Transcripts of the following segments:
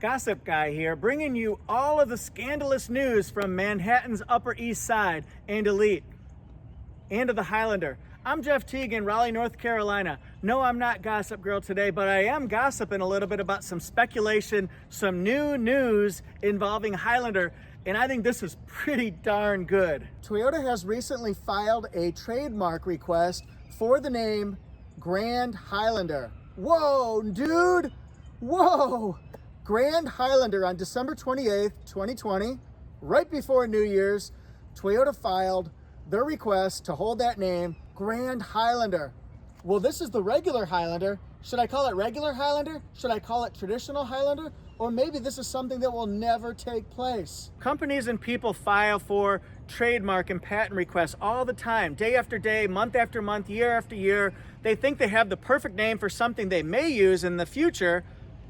Gossip Guy here, bringing you all of the scandalous news from Manhattan's Upper East Side and Elite, and of the Highlander. I'm Jeff Teague in Raleigh, North Carolina. No, I'm not Gossip Girl today, but I am gossiping a little bit about some speculation, some new news involving Highlander, and I think this is pretty darn good. Toyota has recently filed a trademark request for the name Grand Highlander. Whoa, dude! Whoa! Grand Highlander on December 28th, 2020, right before New Year's, Toyota filed their request to hold that name, Grand Highlander. Well, this is the regular Highlander. Should I call it regular Highlander? Should I call it traditional Highlander? Or maybe this is something that will never take place. Companies and people file for trademark and patent requests all the time, day after day, month after month, year after year. They think they have the perfect name for something they may use in the future,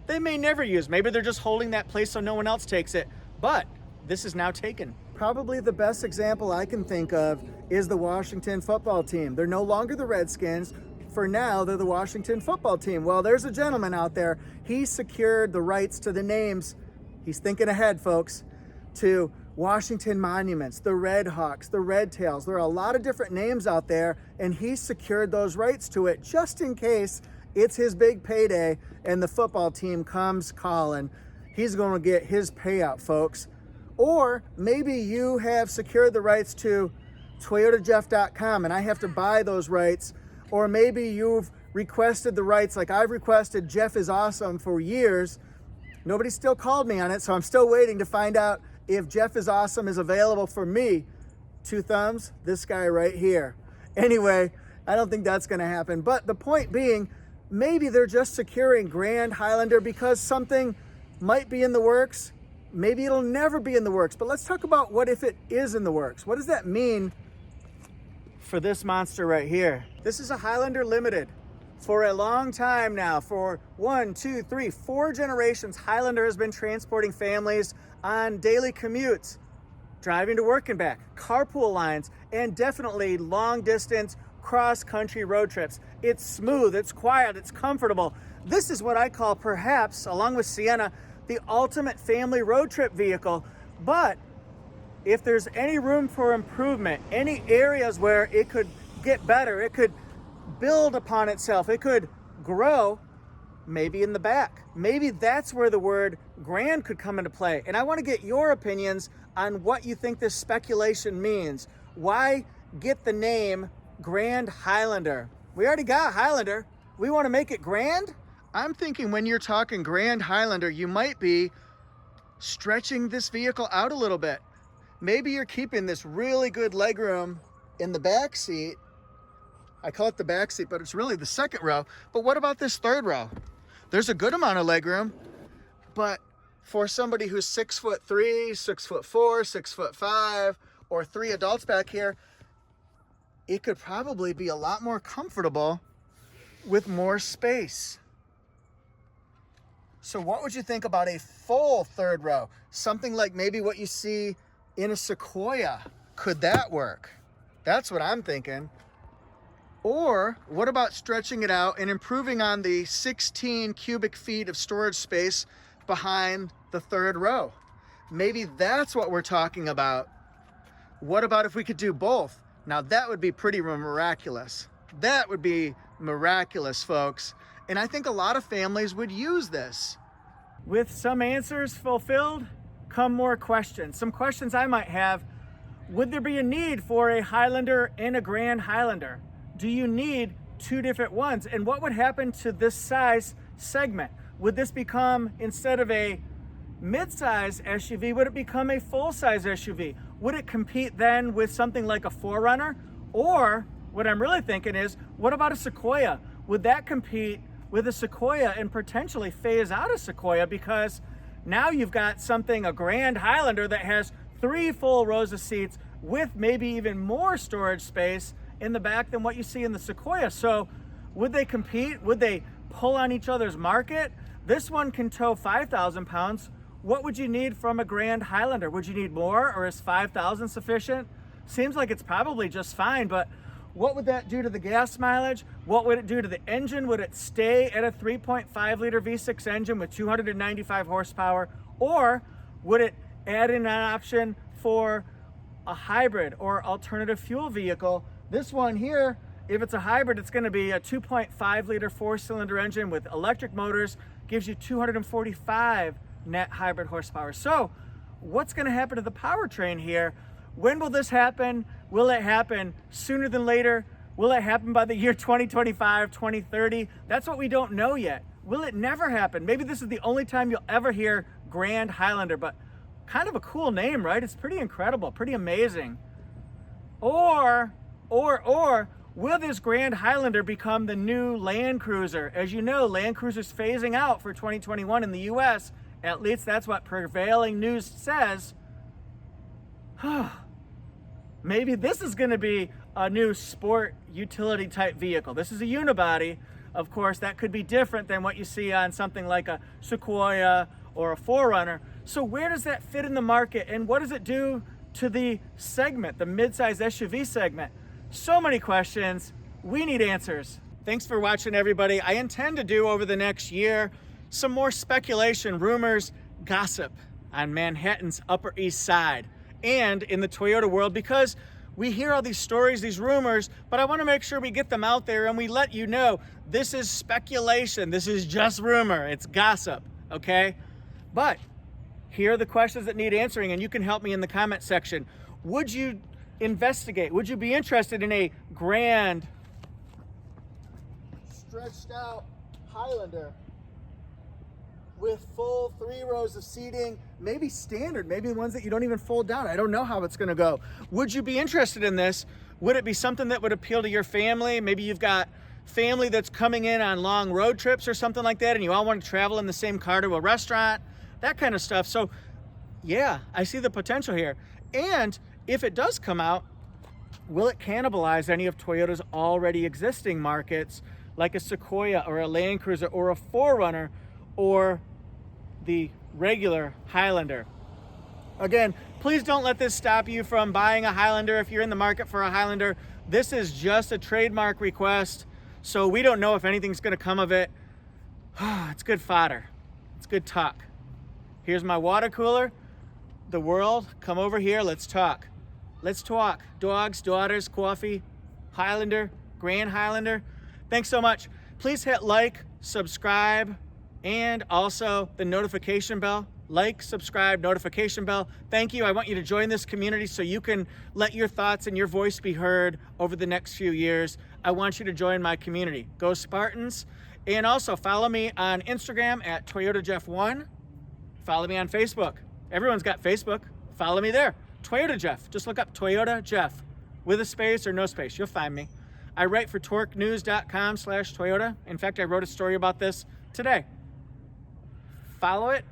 they may never use. Maybe they're just holding that place so no one else takes it. But this is now taken. Probably the best example I can think of is the Washington football team. They're no longer the Redskins. For now, they're the Washington football team. Well, there's a gentleman out there. He secured the rights to the names. He's thinking ahead, folks, to Washington Monuments, the Red Hawks, the Red Tails. There are a lot of different names out there, and he secured those rights to it just in case it's his big payday and the football team comes calling. He's going to get his payout, folks. Or maybe you have secured the rights to ToyotaJeff.com and I have to buy those rights. Or maybe you've requested the rights like I've requested Jeff is Awesome for years. Nobody's still called me on it, so I'm still waiting to find out if Jeff is Awesome is available for me. Two thumbs, this guy right here. Anyway, I don't think that's going to happen. But the point being, maybe they're just securing Grand Highlander because something might be in the works. Maybe it'll never be in the works. But let's talk about what if it is in the works. What does that mean for this monster right here? This is a Highlander Limited. For a long time now, for 1, 2, 3, 4 generations, Highlander has been transporting families on daily commutes, driving to work and back, carpool lines, and definitely long distance cross-country road trips. It's smooth, it's quiet, it's comfortable. This is what I call, perhaps, along with Sienna, the ultimate family road trip vehicle. But if there's any room for improvement, any areas where it could get better, it could build upon itself, it could grow, maybe in the back. Maybe that's where the word grand could come into play. And I want to get your opinions on what you think this speculation means. Why get the name Grand Highlander? We already got Highlander. We want to make it grand? I'm thinking when you're talking Grand Highlander, you might be stretching this vehicle out a little bit. Maybe you're keeping this really good legroom in the back seat. I call it the back seat, but it's really the second row. But what about this third row? There's a good amount of legroom, but for somebody who's 6'3", 6'4", 6'5", or 3 adults back here, it could probably be a lot more comfortable with more space. So what would you think about a full third row? Something like maybe what you see in a Sequoia. Could that work? That's what I'm thinking. Or what about stretching it out and improving on the 16 cubic feet of storage space behind the third row? Maybe that's what we're talking about. What about if we could do both? Now that would be pretty miraculous. That would be miraculous, folks. And I think a lot of families would use this. With some answers fulfilled, come more questions. Some questions I might have. Would there be a need for a Highlander and a Grand Highlander? Do you need 2 different ones? And what would happen to this size segment? Would this become, instead of a mid-size SUV, would it become a full-size SUV? Would it compete then with something like a 4Runner? Or what I'm really thinking is, what about a Sequoia? Would that compete with a Sequoia and potentially phase out a Sequoia? Because now you've got something, a Grand Highlander that has 3 full rows of seats with maybe even more storage space in the back than what you see in the Sequoia. So would they compete? Would they pull on each other's market? This one can tow 5,000 pounds. What would you need from a Grand Highlander? Would you need more, or is 5,000 sufficient? Seems like it's probably just fine, but What would that do to the gas mileage? What would it do to the engine? Would it stay at a 3.5 liter V6 engine with 295 horsepower? Or would it add in an option for a hybrid or alternative fuel vehicle? This one here, if it's a hybrid, it's going to be a 2.5 liter 4-cylinder engine with electric motors, gives you 245 net hybrid horsepower. So what's going to happen to the powertrain here? When will this happen? Will it happen sooner than later? Will it happen by the year 2025, 2030? That's what we don't know yet. Will it never happen? Maybe this is the only time you'll ever hear Grand Highlander, but kind of a cool name, right? It's pretty incredible, pretty amazing. Or will this Grand Highlander become the new Land Cruiser? As you know, Land Cruiser's phasing out for 2021 in the US. At least that's what prevailing news says. Maybe this is going to be a new sport utility type vehicle. This is a unibody. Of course, that could be different than what you see on something like a Sequoia or a 4Runner. So where does that fit in the market, and what does it do to the segment, the midsize SUV segment? So many questions. We need answers. Thanks for watching, everybody. I intend to do over the next year some more speculation, rumors, gossip on Manhattan's Upper East Side and in the Toyota world, because we hear all these stories, these rumors, but I want to make sure we get them out there and we let you know this is speculation. This is just rumor. It's gossip, okay? But here are the questions that need answering, and you can help me in the comment section. Would you investigate? Would you be interested in a grand, stretched out Highlander with full 3 rows of seating, maybe standard, maybe the ones that you don't even fold down? I don't know how it's going to go. Would you be interested in this? Would it be something that would appeal to your family? Maybe you've got family that's coming in on long road trips or something like that, and you all want to travel in the same car to a restaurant, that kind of stuff. So yeah, I see the potential here. And if it does come out, will it cannibalize any of Toyota's already existing markets, like a Sequoia or a Land Cruiser or a 4Runner or the regular Highlander? Again, please don't let this stop you from buying a Highlander if you're in the market for a Highlander. This is just a trademark request, so we don't know if anything's going to come of it. It's good fodder. It's good talk. Here's my water cooler. The world, come over here. Let's talk. Let's talk. Dogs, daughters, coffee, Highlander, Grand Highlander. Thanks so much. Please hit like, subscribe, and also the notification bell. Like, subscribe, notification bell. Thank you. I want you to join this community so you can let your thoughts and your voice be heard over the next few years. I want you to join my community. Go Spartans. And also follow me on Instagram at ToyotaJeff1. Follow me on Facebook. Everyone's got Facebook. Follow me there. Toyota Jeff. Just look up Toyota Jeff with a space or no space. You'll find me. I write for torquenews.com/Toyota. In fact, I wrote a story about this today. Follow it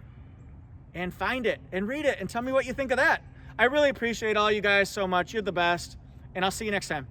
and find it and read it and tell me what you think of that. I really appreciate all you guys so much. You're the best. And I'll see you next time.